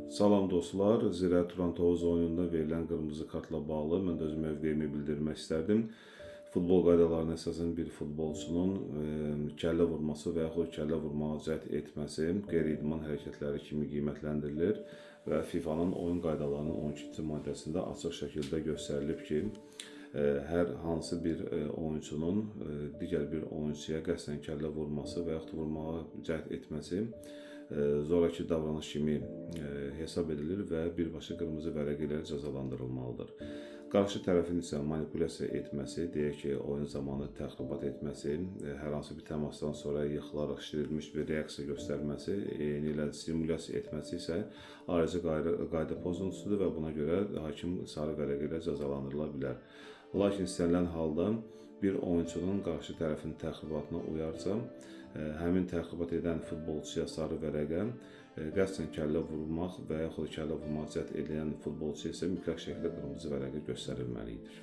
Salam dostlar, Zirə Turan Tovuz oyununda verilən qırmızı kartla bağlı mən də öz mövqeyimi bildirmək istərdim. Futbol qaydalarına əsasən bir futbolçunun kəllə vurması və yaxud kəllə vurmağa cəhd etməsi qeyri-idman hərəkətləri kimi qiymətləndirilir və FIFA-nın oyun qaydalarının 12-ci maddəsində açıq şəkildə göstərilib ki, hər hansı bir oyunçunun digər bir oyunçuya qəsdən kəllə vurması və yaxud vurmağa cəhd etməsi zoraki davranış kimi hesab edilir və birbaşa qırmızı vərəq ilə cəzalandırılmalıdır. Qarşı tərəfin isə manipulyasiya etməsi, deyək ki, oyun zamanı təxribat etməsi, hər hansı bir təmasdan sonra yıxılaraq şişirilmiş bir reaksiya göstərməsi, eyni ilə stimulyasiya etməsi isə ayrıca qayda pozuntusudur və buna görə hakim sarı vərəq ilə cəzalandırıla bilər. Lakin istənilən halda bir oyunçunun qarşı tərəfin təxribatına uyarsa, həmin təxribat edən futbolçuya sarı vərəqə, qəsdən kəllə vurmaq və yaxud kəllə vurmaq cəhd edən futbolçuya isə mütləq şəkildə qırmızı vərəqə göstərilməlidir.